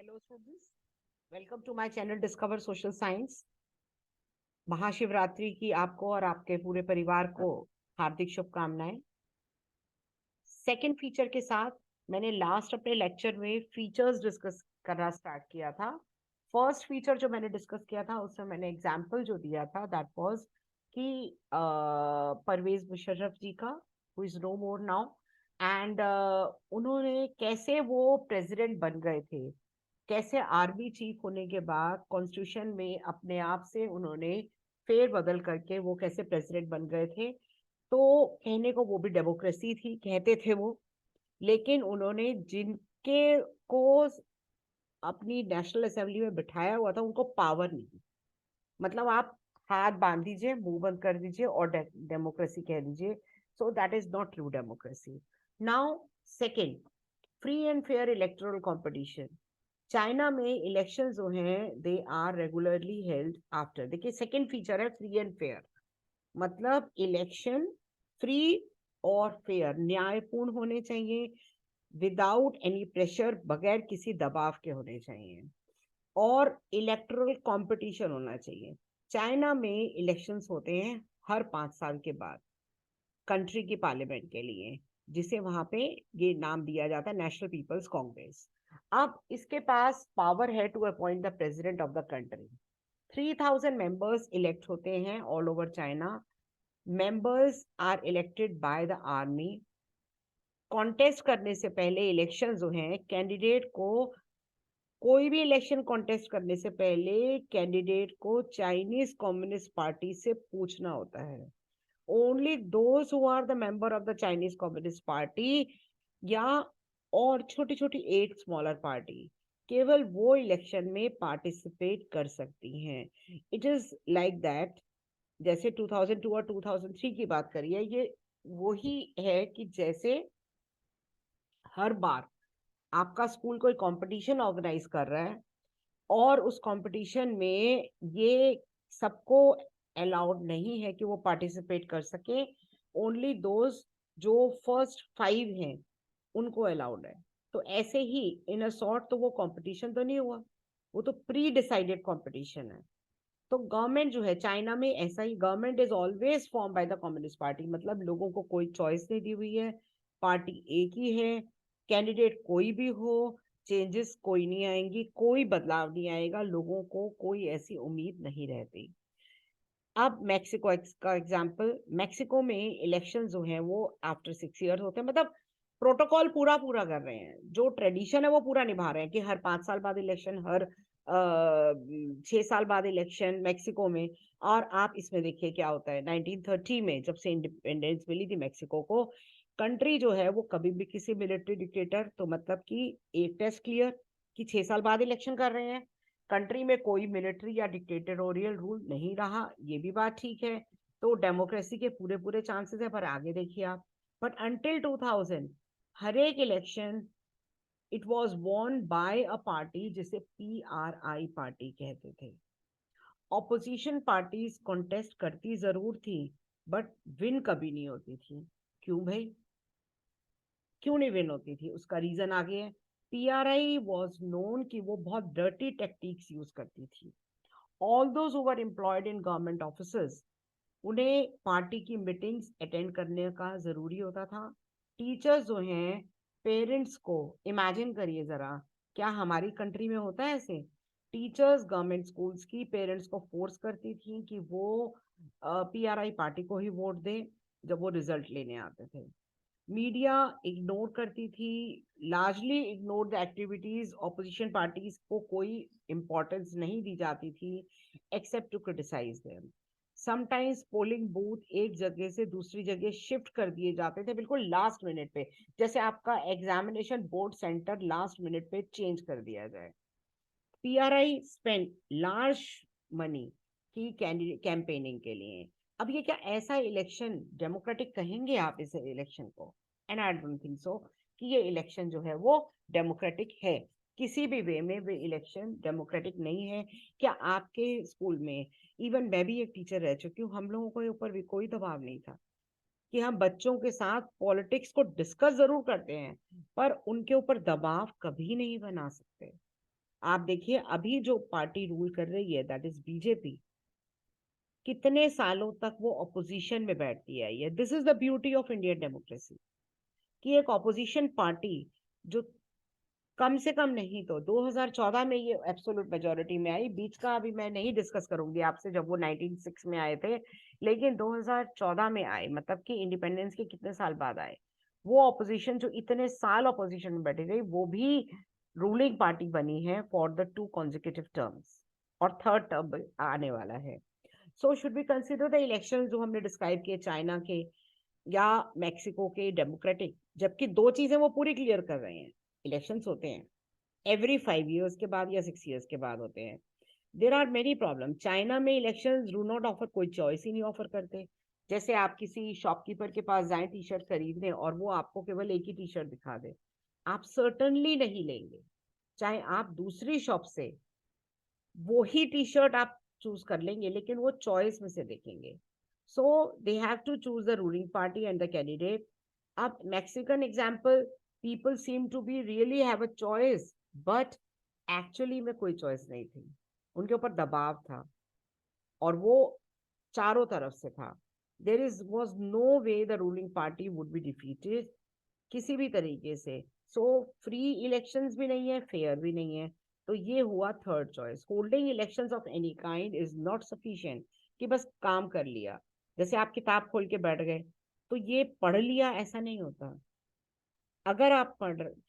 Hello students, welcome to my channel Discover Social Science. Mahashivratri की आपको और आपके पूरे परिवार को हार्दिक शुभकामनाएं। सेकंड फीचर के साथ मैंने लास्ट अपने लेक्चर में फीचर्स डिस्कस करना स्टार्ट किया था। फर्स्ट फीचर जो मैंने डिस्कस किया था उसमें मैंने एग्जाम्पल जो दिया था दैट वाज कि परवेज मुशर्रफ जी का, who is no more now, and उन्होंने कैसे वो प्रेसिडेंट बन गए थे, कैसे आर्मी चीफ होने के बाद कॉन्स्टिट्यूशन में अपने आप से उन्होंने फेर बदल करके वो कैसे प्रेसिडेंट बन गए थे। तो कहने को वो भी डेमोक्रेसी थी कहते थे वो, लेकिन उन्होंने जिनके को अपनी नेशनल असेंबली में बिठाया हुआ था उनको पावर नहीं दी। मतलब आप हाथ बांध दीजिए, मुंह बंद कर दीजिए और डेमोक्रेसी कह दीजिए। So that is not true democracy. Now second, free and fair electoral competition. China में इलेक्शन जो हैं they are regularly held after, देखिए सेकेंड फीचर है फ्री एंड फेयर, मतलब इलेक्शन फ्री और फेयर न्यायपूर्ण होने चाहिए, विदाउट एनी प्रेशर, बगैर किसी दबाव के होने चाहिए, और इलेक्टोरल कंपटीशन होना चाहिए। चाइना में इलेक्शंस होते हैं हर 5 साल के बाद कंट्री की पार्लियामेंट के लिए, जिसे वहां पे ये नाम दिया जाता है नेशनल पीपल्स कांग्रेस। अब इसके पास पावर है to appoint the president of the country. 3000 members elect होते हैं all over China. Members are elected by the army. Contest करने से पहले इलेक्शन जो हैं कैंडिडेट को, कोई भी इलेक्शन कॉन्टेस्ट करने से पहले कैंडिडेट को चाइनीज कम्युनिस्ट पार्टी से पूछना होता है। Only those who are the member of the Chinese Communist Party या और छोटी छोटी 8 स्मॉलर पार्टी, केवल वो इलेक्शन में पार्टिसिपेट कर सकती हैं। इट इज लाइक दैट, जैसे 2002 और 2003 की बात करिए, ये वही है कि जैसे हर बार आपका स्कूल कोई कंपटीशन ऑर्गेनाइज कर रहा है और उस कंपटीशन में ये सबको अलाउड नहीं है कि वो पार्टिसिपेट कर सके, ओनली दोज जो फर्स्ट 5 हैं उनको अलाउड है। तो ऐसे ही इन अ सॉर्ट तो वो कंपटीशन तो नहीं हुआ, वो तो प्री डिसाइडेड कंपटीशन है। तो गवर्नमेंट जो है चाइना में ऐसा ही, government is always form by the communist party, मतलब लोगों को कोई चॉइस नहीं दी हुई है, पार्टी एक ही है, कैंडिडेट कोई भी हो, चेंजेस कोई नहीं आएंगी, कोई बदलाव नहीं आएगा, लोगों को कोई ऐसी उम्मीद नहीं रहती। अब मैक्सिको का एग्जांपल, मैक्सिको में इलेक्शन जो है वो आफ्टर 6 ईयर होते हैं, मतलब प्रोटोकॉल पूरा पूरा कर रहे हैं, जो ट्रेडिशन है वो पूरा निभा रहे हैं कि हर 5 साल बाद इलेक्शन, हर 6 साल बाद इलेक्शन मैक्सिको में। और आप इसमें देखिए क्या होता है, 1930 में जब से इंडिपेंडेंस मिली थी मैक्सिको को, कंट्री जो है वो कभी भी किसी मिलिट्री डिक्टेटर, तो मतलब कि एक टेस्ट क्लियर कि 6 साल बाद इलेक्शन कर रहे हैं, कंट्री में कोई मिलिट्री या डिक्टेटोरियल रूल नहीं रहा, ये भी बात ठीक है। तो डेमोक्रेसी के पूरे पूरे चांसेस है। पर आगे देखिए आप, बट अंटिल 2000 हर एक election it was won by a party जिसे PRI पार्टी कहते थे। ऑपोजिशन पार्टीज कॉन्टेस्ट करती जरूर थी बट विन कभी नहीं होती थी। क्यों भाई, क्यों नहीं विन होती थी? उसका रीजन आगे है। PRI वॉज नोन कि वो बहुत डर्टी टेक्टिक्स यूज करती थी। All those who were employed in government offices, उन्हें पार्टी की मीटिंग्स अटेंड करने का जरूरी होता था। टीचर्स जो हैं, पेरेंट्स को इमेजिन करिए जरा, क्या हमारी कंट्री में होता है ऐसे? टीचर्स गवर्नमेंट स्कूल्स की पेरेंट्स को फोर्स करती थी कि वो PRI पार्टी को ही वोट दे जब वो रिजल्ट लेने आते थे। मीडिया इग्नोर करती थी, largely ignore the activities, opposition parties को कोई इंपॉर्टेंस नहीं दी जाती थी except to criticise them. Sometimes polling booth एक जगह से दूसरी जगह शिफ्ट कर दिए जाते थे बिल्कुल लास्ट मिनट पे, जैसे आपका examination board centre last minute पे चेंज कर दिया जाए। PRI स्पेंड लार्ज मनी की कैंपेनिंग के लिए। अब ये क्या ऐसा इलेक्शन डेमोक्रेटिक कहेंगे आप इस इलेक्शन को? And I don't think so कि ये इलेक्शन जो है वो डेमोक्रेटिक है। किसी भी वे में वे इलेक्शन डेमोक्रेटिक नहीं है। क्या आपके स्कूल में, इवन मैं भी एक टीचर रह चुकी हूँ, हम लोगों के ऊपर भी कोई दबाव नहीं था कि हम बच्चों के साथ पॉलिटिक्स को डिस्कस जरूर करते हैं पर उनके ऊपर दबाव कभी नहीं बना सकते। आप देखिए अभी जो पार्टी रूल कर रही है दैट इज बीजेपी, कितने सालों तक वो ऑपोजिशन में बैठती आई है। This is the beauty of Indian democracy, कि एक ऑपोजिशन पार्टी जो कम से कम नहीं तो 2014 में ये एब्सोल्यूट मेजोरिटी में आई, बीच का अभी मैं नहीं डिस्कस करूंगी आपसे जब वो 1906 में आए थे, लेकिन 2014 में आए, मतलब कि इंडिपेंडेंस के कितने साल बाद आए। वो ऑपोजिशन जो इतने साल ऑपोजिशन में बैठी रही, वो भी रूलिंग पार्टी बनी है फॉर द 2 कॉन्जिक्यूटिव टर्म्स, और थर्ड टर्म आने वाला है। So should be consider the election जो हमने डिस्क्राइब किए चाइना के या मैक्सिको के डेमोक्रेटिक, जबकि दो चीजें वो पूरी क्लियर कर रहे हैं। इलेक्शंस होते हैं एवरी 5 years के बाद या 6 years के बाद होते हैं। There are many problem. China में इलेक्शन डू नॉट ऑफर, कोई चॉइस ही नहीं ऑफर करते। जैसे आप किसी शॉपकीपर के पास जाएं टी शर्ट खरीदने और वो आपको केवल एक ही टी शर्ट दिखा दे, आप सर्टनली नहीं लेंगे। चाहे आप दूसरी शॉप से वो ही टी शर्ट आप चूज कर लेंगे, लेकिन वो चॉइस में से देखेंगे। So they have to choose the ruling party and the candidate. अब Mexican example, people seem to be really have a choice, but actually में कोई चॉइस नहीं थी, उनके ऊपर दबाव था और वो चारों तरफ से था। There is was no way the ruling party would be defeated किसी भी तरीके से। सो फ्री इलेक्शंस भी नहीं है, फेयर भी नहीं है। तो ये हुआ third choice. Holding elections of any kind is not sufficient, कि बस काम कर लिया, जैसे आप किताब खोल के बैठ गए तो ये पढ़ लिया, ऐसा नहीं होता। अगर आप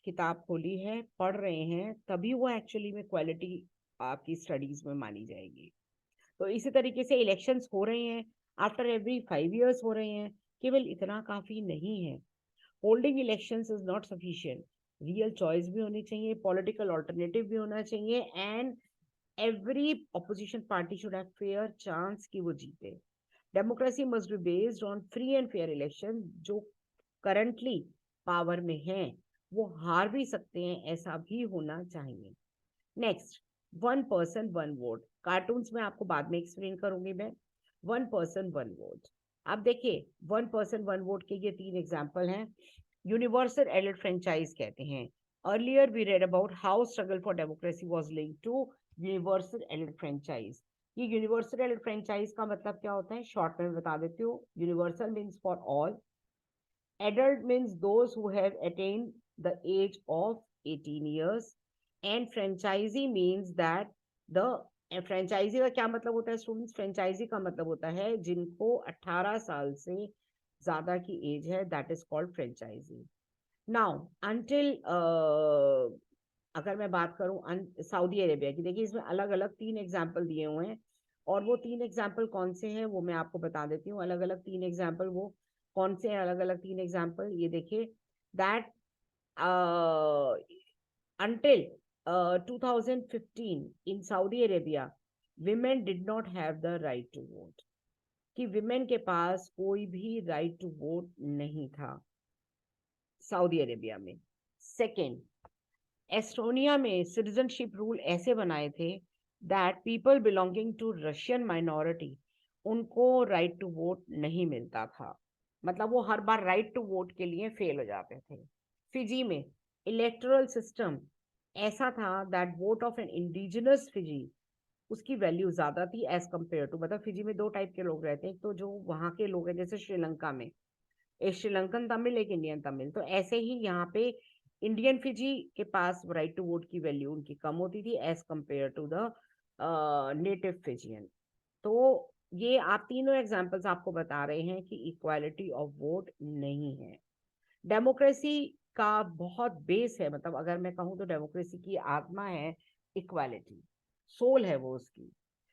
किताब खोली है, पढ़ रहे हैं, तभी वो एक्चुअली में क्वालिटी आपकी स्टडीज में मानी जाएगी। तो इसी तरीके से इलेक्शंस हो रहे हैं, आफ्टर एवरी 5 years हो रहे हैं, केवल इतना काफी नहीं है। Holding elections is not sufficient, real choice भी होनी चाहिए, पॉलिटिकल ऑल्टरनेटिव भी होना चाहिए, and every opposition party should have fair chance कि वो जीते। Democracy must be based on free and fair election. जो करंटली पावर में हैं वो हार भी सकते हैं, ऐसा भी होना चाहिए। Next, 1 person 1 vote। कार्टून्स में आपको बाद में एक्सप्लेन करूंगी मैं। 1 person 1 vote। अब देखिए 1 person 1 vote के ये 3 एग्जाम्पल हैं। यूनिवर्सल एडल्ट फ्रेंचाइज कहते हैं। Earlier we read about how struggle for democracy was linked to universal adult franchise. ये यूनिवर्सल एडल्ट फ्रेंचाइज का मतलब क्या होता है, शॉर्ट में बता देती हूँ। Universal means for all, adult means those who have attained the age of 18 years, and franchisee means that the franchisee का क्या मतलब होता है स्टूडेंट्स, फ्रेंचाइजी का मतलब होता है जिनको 18 साल से ज्यादा की एज है, that is called franchisee. Now until अगर मैं बात करूं सऊदी अरेबिया की, देखिए इसमें अलग अलग 3 एग्जाम्पल दिए हुए हैं, और वो 3 एग्जाम्पल कौन से हैं वो मैं आपको बता देती हूँ। अलग अलग 3 एग्जाम्पल वो कौन से हैं, अलग अलग 3 एग्जाम्पल ये देखिए। That until 2015 in Saudi Arabia women did not have the right to vote, कि women के पास कोई भी right to vote नहीं था सऊदी अरेबिया में। सेकेंड, एस्टोनिया में सिटीजनशिप रूल ऐसे बनाए थे that people belonging to Russian minority उनको राइट टू वोट नहीं मिलता था, मतलब वो हर बार राइट टू वोट के लिए फेल हो जाते थे। फिजी में इलेक्टोरल सिस्टम ऐसा था that vote of an indigenous Fiji, उसकी वैल्यू ज्यादा थी एज कम्पेयर टू, मतलब फिजी में 2 टाइप के लोग रहते हैं, तो जो वहां के लोग हैं, जैसे श्रीलंका में एक श्रीलंकन तमिल एक इंडियन तमिल, तो ऐसे ही यहाँ पे इंडियन फिजी के पास राइट टू वोट की वैल्यू उनकी कम होती थी as compare to the native Fijian. तो ये आप तीनों एग्जांपल्स आपको बता रहे हैं कि इक्वालिटी ऑफ वोट नहीं है। डेमोक्रेसी का बहुत बेस है, मतलब अगर मैं कहूँ तो डेमोक्रेसी की आत्मा है इक्वालिटी, सोल है वो उसकी।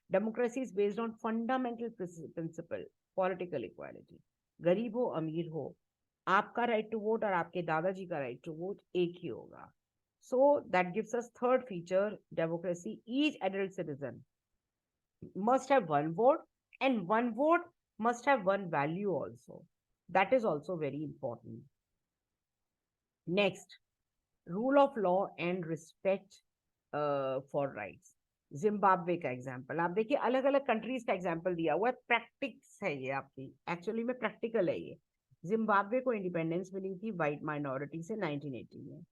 Democracy is based on fundamental principle, political equality. गरीब हो अमीर हो, आपका राइट टू वोट और आपके दादाजी का राइट टू वोट एक ही होगा। So that gives us third feature democracy, each adult citizen must have 1 vote, and 1 vote must have 1 value also. That is also very important. Next, rule of law and respect for rights। Zimbabwe का example आप देखिए, अलग अलग countries का example दिया हुआ है, practices है ये आपकी, एक्चुअली में प्रैक्टिकल है ये। जिम्बाब्वे को इंडिपेंडेंस मिली थी वाइट माइनॉरिटी से 1980 में।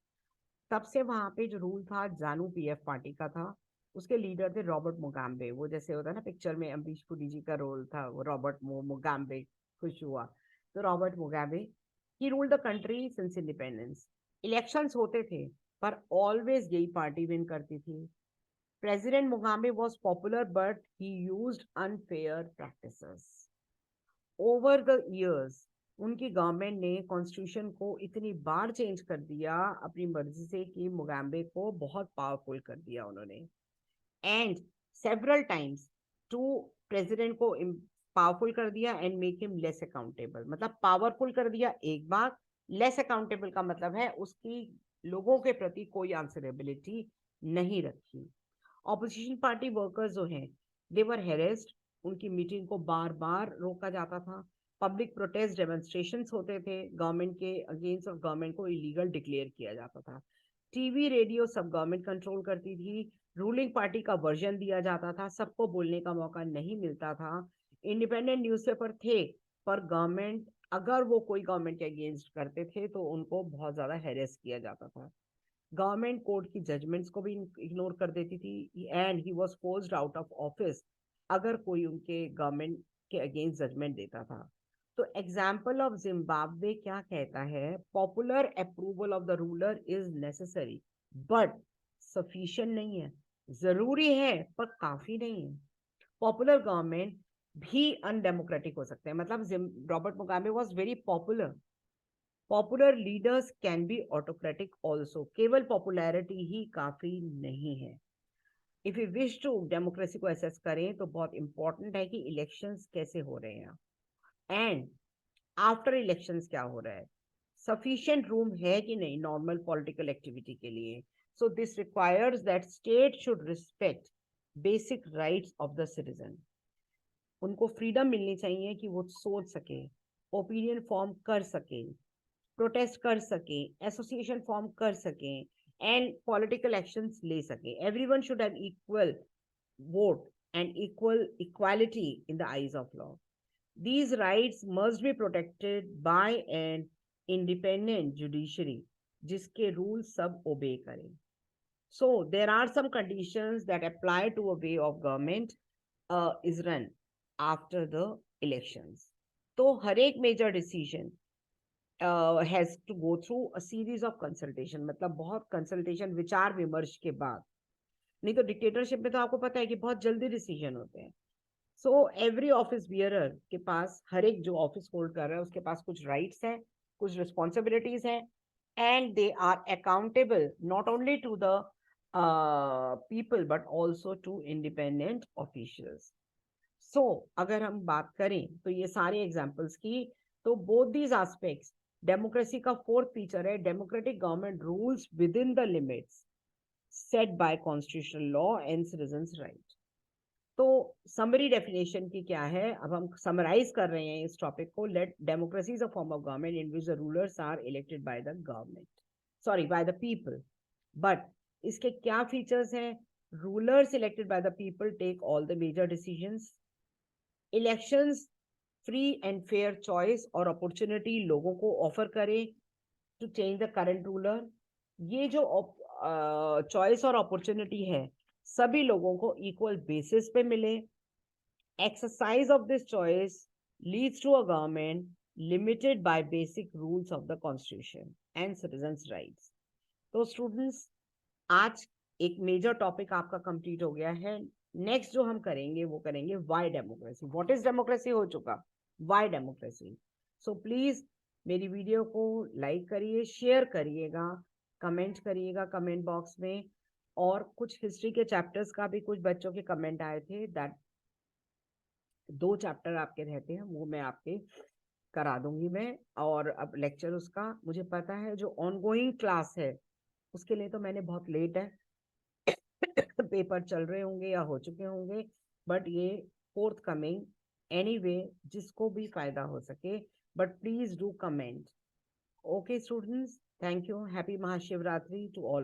तब से वहां पे जो रूल था जानू पीएफ पार्टी का था। उसके लीडर थे रॉबर्ट मुगाबे, वो जैसे होता है ना पिक्चर में अमरीश पुरी जी का रोल था, वो रॉबर्ट मुगाबे खुश हुआ। तो Robert Mugabe he ruled the country since independence. Elections होते थे पर ऑलवेज यही पार्टी विन करती थी। President Mugabe was popular but he used unfair practices. Over the years उनकी गवर्नमेंट ने कॉन्स्टिट्यूशन को इतनी बार चेंज कर दिया अपनी मर्जी से कि मुगाबे को बहुत पावरफुल कर दिया उन्होंने। And several times to president को पावरफुल कर दिया and make him less accountable. मतलब पावरफुल कर दिया एक बार, लेस अकाउंटेबल का मतलब है उसकी लोगों के प्रति कोई आंसरेबिलिटी नहीं रखी। ऑपोजिशन पार्टी वर्कर्स जो हैं दे वर हेरेस्ड, उनकी मीटिंग को बार बार रोका जाता था। पब्लिक प्रोटेस्ट डेमोन्स्ट्रेशंस होते थे गवर्नमेंट के अगेंस्ट और गवर्नमेंट को इलीगल डिक्लेयर किया जाता था। टीवी रेडियो सब गवर्नमेंट कंट्रोल करती थी। रूलिंग पार्टी का वर्जन दिया जाता था, सबको बोलने का मौका नहीं मिलता था। इंडिपेंडेंट न्यूज़पेपर थे पर गवर्नमेंट अगर वो कोई गवर्नमेंट के अगेंस्ट करते थे तो उनको बहुत ज्यादा हेरेस किया जाता था। गवर्नमेंट कोर्ट की जजमेंट्स को भी इग्नोर कर देती थी and he was forced out of office अगर कोई उनके गवर्नमेंट के अगेंस्ट जजमेंट देता था। तो एग्जाम्पल ऑफ जिम्बाब्वे क्या कहता है, popular approval of the ruler is necessary but sufficient नहीं है। जरूरी है पर काफी नहीं है। पॉपुलर गवर्नमेंट भी अनडेमोक्रेटिक हो सकते हैं। मतलब Robert Mugabe was very popular. Popular leaders can be autocratic also, केवल पॉपुलैरिटी ही काफी नहीं है। If you wish to democracy को एसेस करें तो बहुत इंपॉर्टेंट है कि इलेक्शंस कैसे हो रहे हैं एंड आफ्टर इलेक्शंस क्या हो रहा है। सफिशिएंट रूम है कि नहीं नॉर्मल पॉलिटिकल एक्टिविटी के लिए। So this requires that state should respect basic rights of the citizen. उनको फ्रीडम मिलनी चाहिए कि वो सोच सके, ओपिनियन फॉर्म कर सके, प्रोटेस्ट कर सके, एसोसिएशन फॉर्म कर सके एंड पॉलिटिकल एक्शंस ले सके। Everyone should have equal vote and equal equality in the eyes of law. These rights must be protected by an independent judiciary जिसके रूल सब ओबे करें। So there are some conditions that apply to a way of government is run after the elections. तो हर एक major decision has to go through a series of consultation, मतलब बहुत consultation विचार विमर्श के बाद। नहीं तो डिक्टेटरशिप में तो आपको पता है कि बहुत जल्दी डिसीजन होते हैं। सो एवरी ऑफिस बियरर के पास, हर एक जो ऑफिस होल्ड कर रहा है उसके पास कुछ राइट्स हैं, कुछ रिस्पॉन्सिबिलिटीज हैं and they are accountable not only to the people but also to independent officials. सो अगर हम बात करें तो ये सारे एग्जाम्पल्स की, तो बोथ दीज एस्पेक्ट्स डेमोक्रेसी का फोर्थ फीचर है, democratic government rules within the limits set by constitutional law and citizens right. तो समरी डेफिनेशन की क्या है, अब हम समराइज कर रहे हैं इस टॉपिक को। Let democracy is a form of government in which the rulers are elected by the government, sorry by the people. But इसके क्या फीचर्स हैं, rulers elected by the people take all the major decisions. Elections free and fair choice और opportunity लोगों को offer करें to change the current ruler. ये जो choice और अपॉर्चुनिटी है सभी लोगों को इक्वल बेसिस पे मिले। Exercise of this choice leads to a government limited by basic rules of the constitution and citizens rights. तो स्टूडेंट्स आज एक मेजर टॉपिक आपका कंप्लीट हो गया है। नेक्स्ट जो हम करेंगे वो करेंगे Y democracy. What is democracy हो चुका, वाई डेमोक्रेसी। सो प्लीज मेरी वीडियो को लाइक करिए, शेयर करिएगा, कमेंट करिएगा कमेंट बॉक्स में। और कुछ हिस्ट्री के चैप्टर्स का भी कुछ बच्चों के कमेंट आए थे, दैट 2 चैप्टर आपके रहते हैं वो मैं आपके करा दूंगी मैं। और अब लेक्चर उसका मुझे पता है जो ऑनगोइंग क्लास है उसके लिए तो मैंने बहुत लेट है पेपर चल रहे होंगे या हो चुके होंगे, बट ये फोर्थ कमिंग एनीवे जिसको भी फायदा हो सके। But please do comment. Okay students, thank you, happy Mahashivratri to all.